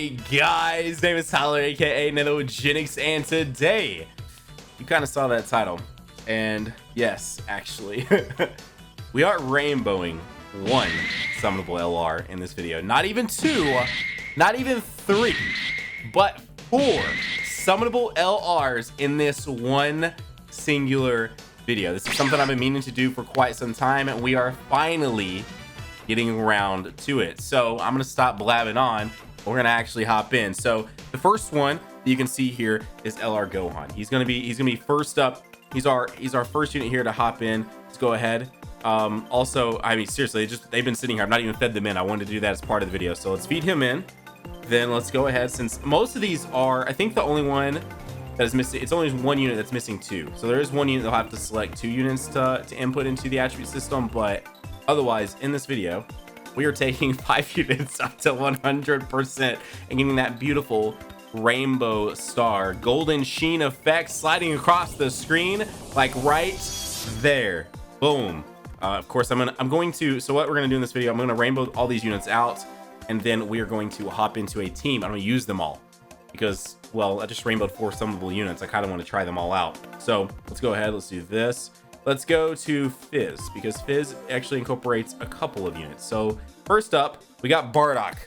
Hey guys, name is Tyler, aka Nanogenix, and today you kind of saw that title, and yes, actually, we are rainbowing one summonable LR in this video. Not even two, not even three, but four summonable LRs in this one singular video. This is something I've been meaning to do for quite some time, and we are finally getting around to it. So I'm gonna stop blabbing on. We're gonna actually hop in. So the first one that you can see here is LR Gohan. He's gonna be first up. He's our first unit here to hop in. Let's go ahead. Also, I mean, seriously, they've been sitting here. I've not even fed them in. I wanted to do that as part of the video. So let's feed him in. Then let's go ahead, since most of these are, I think the only one that is missing, it's only one unit that's missing two. So there is one unit they'll have to select two units to input into the attribute system, but otherwise in this video we are taking 5 units up to 100% and getting that beautiful rainbow star golden sheen effect sliding across the screen, like right there. Boom. Of course, so what we're going to do in this video, I'm going to rainbow all these units out, and then we are going to hop into a team. I'm going to use them all because, well, I just rainbowed 4 summonable units. I kind of want to try them all out. So let's go ahead. Let's do this. Let's go to Fizz, because Fizz actually incorporates a couple of units. So first up, we got Bardock.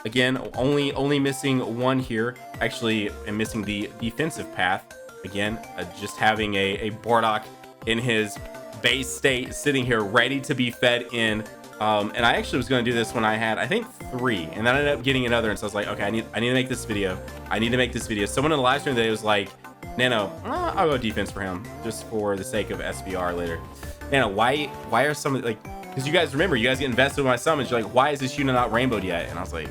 Again, only missing one here. Actually, I'm missing the defensive path. Again, just having a Bardock in his base state, sitting here ready to be fed in. And I actually was going to do this when I had, I think, 3, and then I ended up getting another. And so I was like, okay, I need to make this video. Someone in the live stream today was like, Nano, I'll go defense for him just for the sake of SBR later. Nano, why are some, like, because you guys remember, you guys get invested with my summons, you're like, why is this unit not rainbowed yet? And I was like,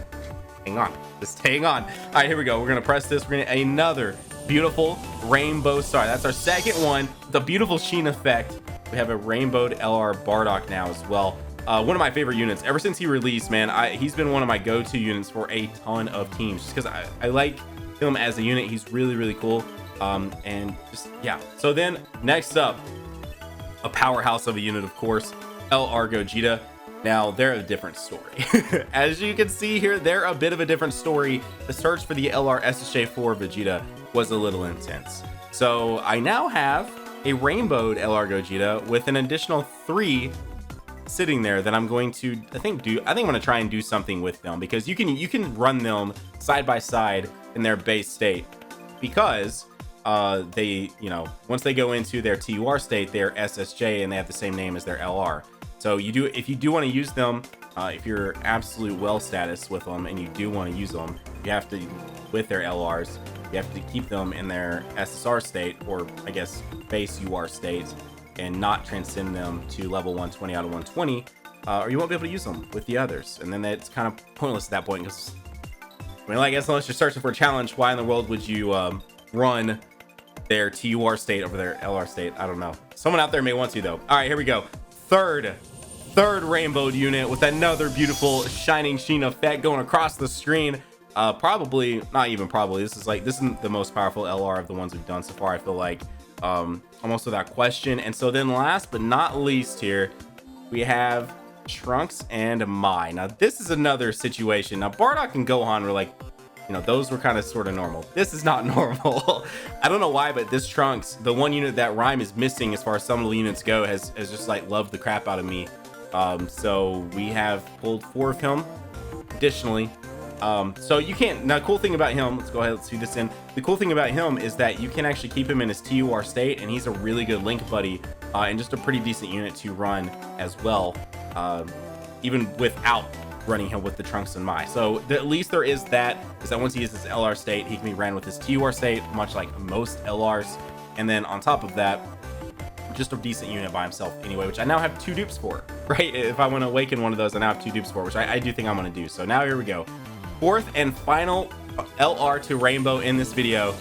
hang on, just hang on. All right, here we go. We're gonna press this. We're gonna get another beautiful rainbow star. That's our second one, the beautiful sheen effect. We have a rainbowed LR Bardock now as well. One of my favorite units ever since he released, man. He's been one of my go-to units for a ton of teams, just because I like him as a unit. He's really cool. And just, yeah. So then next up, a powerhouse of a unit, of course, LR Gogeta. Now they're a different story. As you can see here, they're a bit of a different story. The search for the LR SSJ4 Vegeta was a little intense. So I now have a rainbowed LR Gogeta with an additional 3 sitting there that I'm going to, I think I'm going to try and do something with them, because you can run them side by side in their base state, because they, once they go into their TUR state, they're SSJ and they have the same name as their LR. So if you do want to use them, if you're absolute well status with them and you do want to use them, you have to, with their LRs, you have to keep them in their SSR state, or I guess base UR state, and not transcend them to level 120 out of 120, or you won't be able to use them with the others. And then it's kind of pointless at that point, because, I mean, I guess unless you're searching for a challenge, why in the world would you run their TUR state over their LR state? I don't know. Someone out there may want to, though. All right, here we go. Third rainbowed unit with another beautiful shining sheen effect going across the screen. Probably, not even probably, this is the most powerful LR of the ones we've done so far, I feel like, almost without question. And so then last but not least here, we have Trunks and Mai. Now this is another situation. Now Bardock and Gohan were like, those were kind of sort of normal. This is not normal. I don't know why, but this Trunks, the one unit that Rhyme is missing as far as summonable units go, has just like loved the crap out of me. So we have pulled 4 of him additionally. So you can't, now cool thing about him, let's go ahead, let's do this in. The cool thing about him is that you can actually keep him in his TUR state, and he's a really good link buddy, and just a pretty decent unit to run as well, even without running him with the Trunks and Mai. So at least there is that once he is his LR state, he can be ran with his TUR state, much like most LRs. And then on top of that, just a decent unit by himself anyway, which I now have 2 dupes for, right? If I want to awaken one of those, I now have 2 dupes for, which I do think I'm going to do. So now here we go. 4th and final LR to rainbow in this video.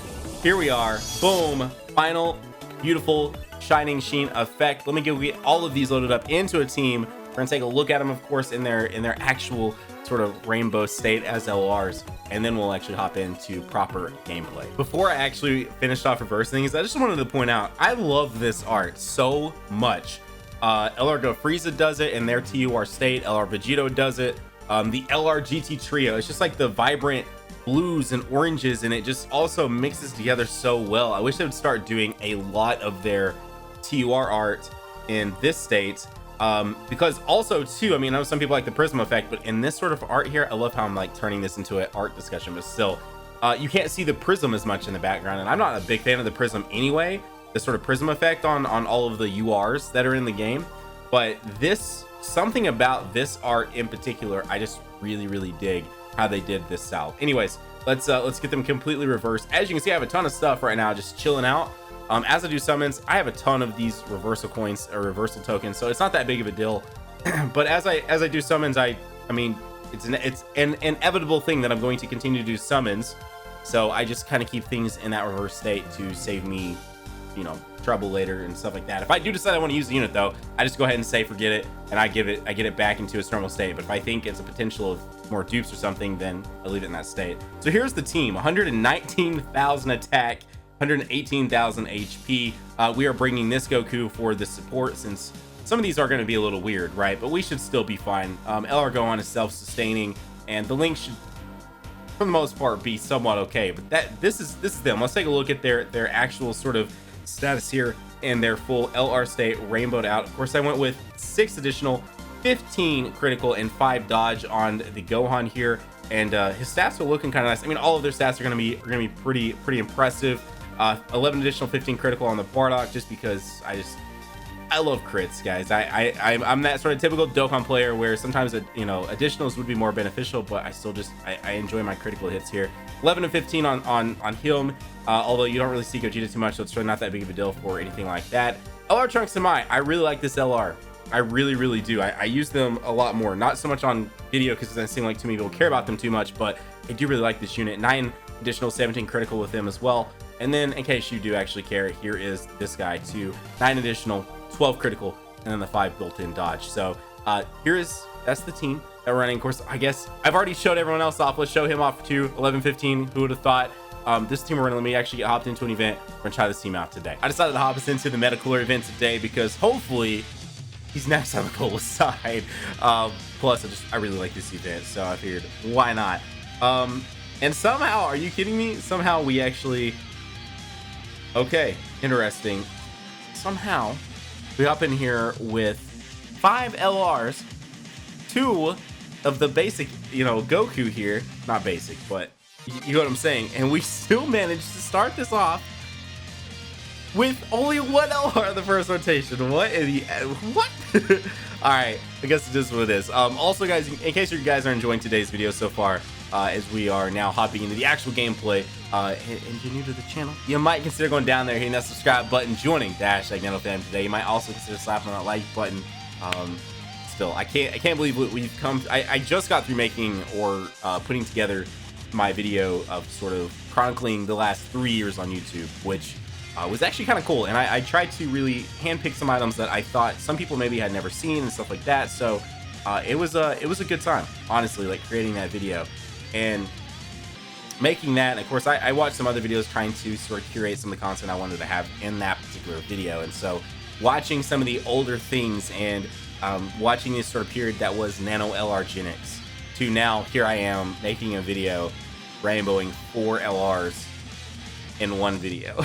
Here we are. Boom. Final beautiful shining sheen effect. Let me get all of these loaded up into a team. We're gonna take a look at them, of course, in their actual sort of rainbow state as LRs, and then we'll actually hop into proper gameplay. Before I actually finished off reversing things, I just wanted to point out, I love this art so much. LR Frieza does it in their TUR state. LR Vegeta does it. The LR GT trio, it's just like the vibrant blues and oranges, and it just also mixes together so well. I wish they would start doing a lot of their TUR art in this state, because also too, I mean, I know some people like the prism effect, but in this sort of art here, I love how I'm like turning this into an art discussion, but still, you can't see the prism as much in the background, and I'm not a big fan of the prism anyway, the sort of prism effect on all of the URs that are in the game. But this, something about this art in particular, I just really dig how they did this style. Anyways, let's get them completely reversed. As you can see, I have a ton of stuff right now just chilling out. As I do summons, I have a ton of these reversal coins or reversal tokens, so it's not that big of a deal. But as I do summons, I mean, it's an inevitable thing that I'm going to continue to do summons, so I just kind of keep things in that reverse state to save me, you know, trouble later and stuff like that. If I do decide I want to use the unit though, I just go ahead and say forget it, and I get it back into its normal state. But if I think it's a potential of more dupes or something, then I leave it in that state. So here's the team: 119,000 attack, 118,000 HP. We are bringing this Goku for the support, since some of these are going to be a little weird, right? But we should still be fine. LR Gohan is self-sustaining, and the Link should, for the most part, be somewhat okay. But this is them. Let's take a look at their actual sort of status here in their full LR state, rainbowed out. Of course, I went with 6 additional, 15 critical and 5 dodge on the Gohan here, and his stats are looking kind of nice. I mean, all of their stats are going to be pretty impressive. 11 additional, 15 critical on the Bardock, just because I love crits, guys. I'm that sort of typical Dokkan player where sometimes, you know, additionals would be more beneficial, but I still just I enjoy my critical hits here. 11 and 15 on him, although you don't really see Gogeta too much, so it's really not that big of a deal for anything like that. LR Trunks Mai, I really like this LR. I really do. I use them a lot more, not so much on video because it doesn't seem like too many people care about them too much, but I do really like this unit. 9 additional, 17 critical with them as well. And then, in case you do actually care, here is this guy too: 9 additional, 12 critical, and then the 5 built-in dodge. So that's the team that we're running. Of course, I guess I've already showed everyone else off. Let's show him off too. 11, 15. Who would have thought? This team we're running, let me actually get hopped into an event. We're gonna try this team out today. I decided to hop us into the Meta Cooler event today because hopefully he's next on the goal side. Plus, I really like this event, so I figured why not. And somehow, are you kidding me? Somehow we actually, okay, interesting. Somehow we hop in here with 5 LRs, 2 of the basic, you know, Goku here. Not basic, but you know what I'm saying. And we still managed to start this off with only 1 LR in the first rotation. What in the, what? All right, I guess it's just what it is. Also, guys, in case you guys are enjoying today's video so far, as we are now hopping into the actual gameplay, and you're new to the channel, you might consider going down there, hitting that subscribe button, joining the #NanoFam today. You might also consider slapping that like button. Still, I can't believe we've come. I just got through making or putting together my video of sort of chronicling the last 3 years on YouTube, which was actually kind of cool. And I tried to really handpick some items that I thought some people maybe had never seen and stuff like that. So it was a good time, honestly, like creating that video and making that. And of course, I watched some other videos trying to sort of curate some of the content I wanted to have in that particular video. And so watching some of the older things and watching this sort of period that was Nano Genix to now here I am making a video rainbowing 4 LRs in one video.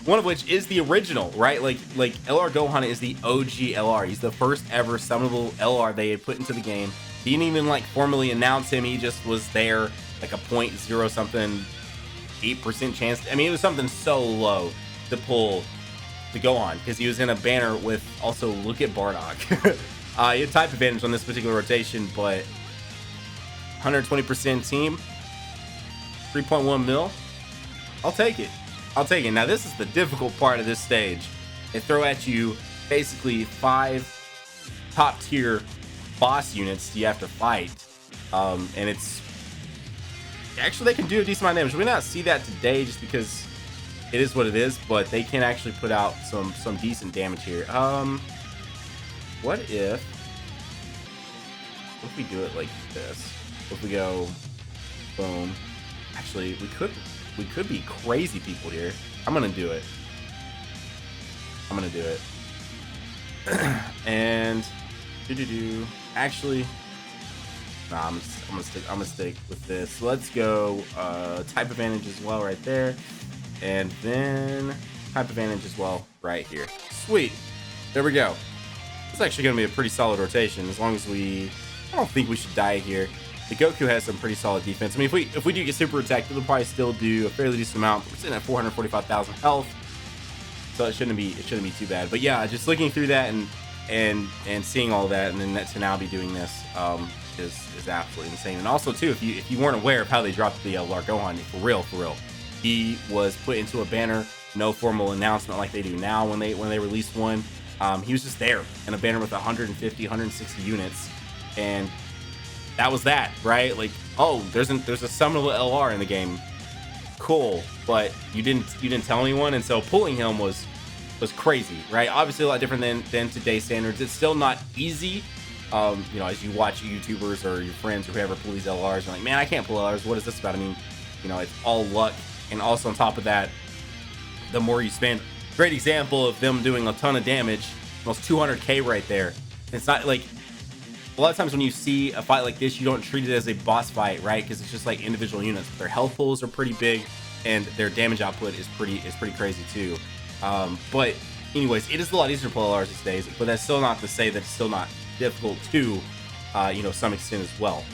One of which is the original, right? Like LR Gohan is the OG LR. He's the first ever summonable LR they had put into the game. He didn't even like formally announce him. He just was there, like a 0.0 something 8% chance. I mean, it was something so low to pull the Gohan because he was in a banner with also look at Bardock. He had type advantage on this particular rotation, but 120% team, 3.1 mil. I'll take it. I'll take it. Now, this is the difficult part of this stage. They throw at you basically 5 top tier boss units you have to fight. And it's actually, they can do a decent amount of damage. We may not see that today just because it is what it is, but they can actually put out some decent damage here. What if we do it like this? If we go boom. Actually, we could be crazy people here. I'm gonna do it. And actually, Nah, I'm gonna stick with this. So let's go type advantage as well right there, and then type advantage as well right here. Sweet, there we go. It's actually gonna be a pretty solid rotation as long as I don't think we should die here. The Goku has some pretty solid defense. I mean, if we do get super attacked, it'll probably still do a fairly decent amount. We're sitting at 445,000 health, so it shouldn't be too bad. But yeah, just looking through that and seeing all that, and then to now be doing this is absolutely insane. And also too, if you weren't aware of how they dropped the LR Gohan, for real, he was put into a banner, no formal announcement like they do now when they release one. He was just there in a banner with 150, 160 units, and that was that, right? Like, oh, there's a summonable LR in the game, cool, but you didn't tell anyone, and so pulling him was crazy, right? Obviously a lot different than today's standards. It's still not easy. You know, as you watch YouTubers or your friends or whoever pull these LRs, you're like, man, I can't pull LRs. What is this about? I mean, you know, it's all luck, and also on top of that, the more you spend. Great example of them doing a ton of damage, almost 200k right there. It's not like, a lot of times when you see a fight like this, you don't treat it as a boss fight, right? Because it's just like individual units. Their health pools are pretty big, and their damage output is pretty crazy too. But anyways, it is a lot easier to pull LRs these days, but that's still not to say that it's still not difficult to, you know, some extent as well.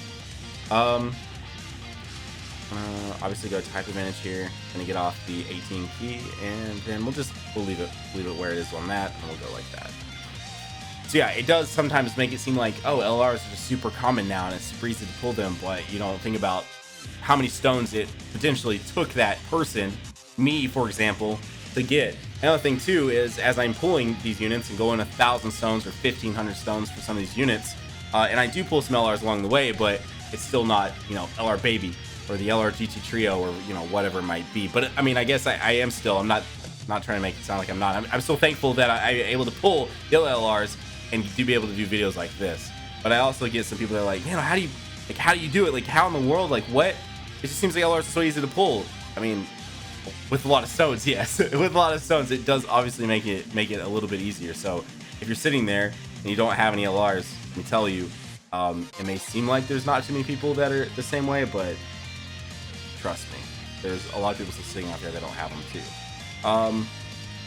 Obviously go type advantage here, gonna get off the 18 key, and then we'll leave it where it is on that, and we'll go like that. So yeah, it does sometimes make it seem like, oh, LRs are just super common now and it's super easy to pull them, but you don't think about how many stones it potentially took that person, me for example, to get. Another thing too is, as I'm pulling these units and going 1,000 stones or 1,500 stones for some of these units, and I do pull some LRs along the way, but it's still not, you know, LR Baby or the LR GT Trio or, you know, whatever it might be. But I mean, I guess I am still, I'm not trying to make it sound like I'm not. I'm still thankful that I'm able to pull the LRs and to be able to do videos like this. But I also get some people that are like, man, how do you do it? Like, how in the world? Like, what? It just seems like LRs are so easy to pull. I mean, with a lot of stones, yes. With a lot of stones, it does obviously make it a little bit easier. So if you're sitting there and you don't have any LRs, let me tell you, it may seem like there's not too many people that are the same way, but trust me, there's a lot of people still sitting out there that don't have them too.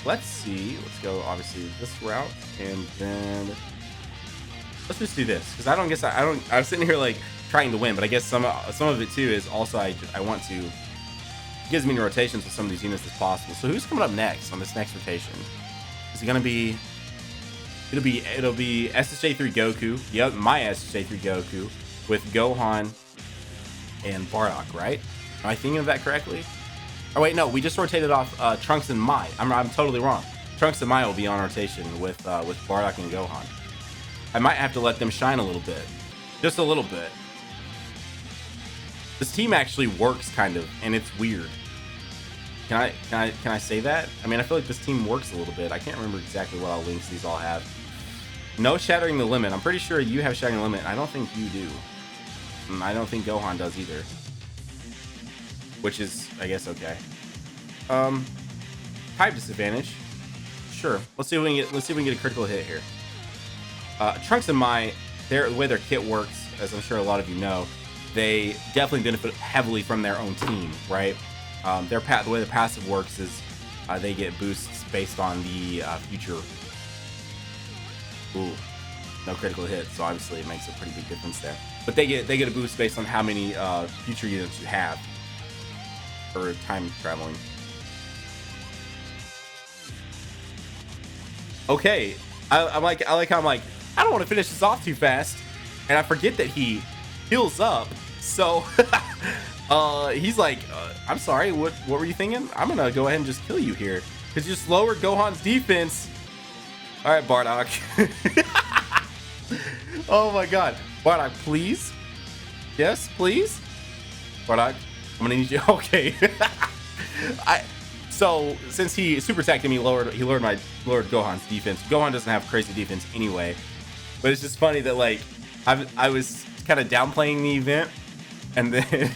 Let's see. Let's go obviously this route, and then let's just do this, because I'm sitting here like trying to win, but I guess some of it too is also I want to get as many rotations with some of these units as possible. So who's coming up next on this next rotation? Is it gonna be? It'll be SSJ3 Goku. Yep, my SSJ3 Goku with Gohan and Bardock, right? Am I thinking of that correctly? Oh wait, no, we just rotated off Trunks and Mai. I'm totally wrong. Trunks and Mai will be on rotation with Bardock and Gohan. I might have to let them shine a little bit, just a little bit. This team actually works kind of, and it's weird. Can I say that? I mean, I feel like this team works a little bit. I can't remember exactly what all links these all have. No shattering the limit. I'm pretty sure you have shattering the limit. I don't think you do. I don't think Gohan does either. Which is, I guess, okay. Type disadvantage. Sure. Let's see if we can get a critical hit here. Trunks and Mai, the way their kit works, as I'm sure a lot of you know, they definitely benefit heavily from their own team, right? The way the passive works is they get boosts based on the future. Ooh, no critical hit, so obviously it makes a pretty big difference there. But they get a boost based on how many future units you have for time traveling. Okay, I like how I'm like, I don't want to finish this off too fast, and I forget that he heals up. So he's like, I'm sorry, what were you thinking? I'm gonna go ahead and just kill you here because you just lowered Gohan's defense. All right, Bardock. Oh my God, Bardock, please. Yes, please. Bardock, I'm gonna need you. Okay. So since he super attacked him, he lowered Gohan's defense. Gohan doesn't have crazy defense anyway, but it's just funny that like I was kind of downplaying the event, and then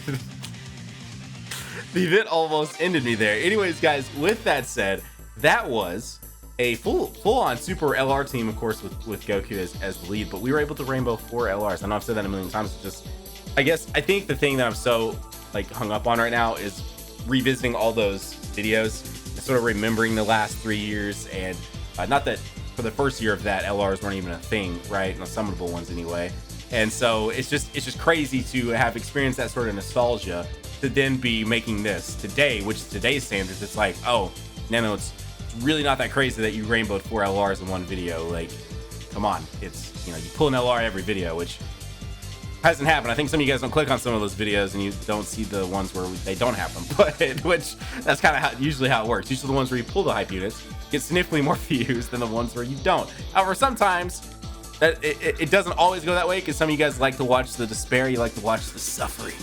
the event almost ended me there. Anyways, guys, with that said, that was a full-on super LR team, of course, with Goku as the lead, but we were able to rainbow 4 LRs. I know I've said that a million times, just I think the thing that I'm so like hung up on right now is revisiting all those videos and sort of remembering the last 3 years. And not that for the first year of that, LRs weren't even a thing, right? No summonable ones anyway. And so it's just crazy to have experienced that sort of nostalgia to then be making this today, which is today's standards. It's like, oh, Nano, it's really not that crazy that you rainbowed 4 LRs in one video. Like, come on, it's, you know, you pull an LR every video, which hasn't happened. I think some of you guys don't click on some of those videos and you don't see the ones where they don't have them, but which that's kind of usually how it works. Usually the ones where you pull the hype units get significantly more views than the ones where you don't. However, sometimes that it doesn't always go that way, because some of you guys like to watch the despair, you like to watch the suffering.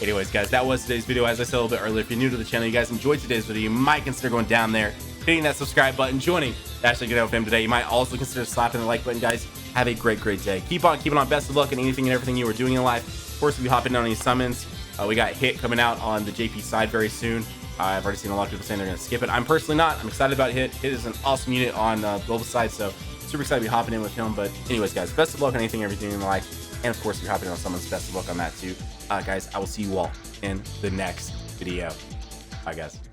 Anyways, guys, that was today's video. As I said a little bit earlier, if you're new to the channel, you guys enjoyed today's video, you might consider going down there, hitting that subscribe button, joining the #GetOutWith him today. You might also consider slapping the like button, guys. Have a great day. Keep on keeping on. Best of luck in anything and everything you are doing in life. Of course, we'll be hopping down on any summons. We got Hit coming out on the JP side very soon. I've already seen a lot of people saying they're going to skip it. I'm personally not. I'm excited about Hit. Hit is an awesome unit on the global side, so super excited to be hopping in with him. But anyways, guys, best of luck on anything and everything in life. And of course, if you're hopping in on someone's, best of luck on that too. Guys, I will see you all in the next video. Bye, guys.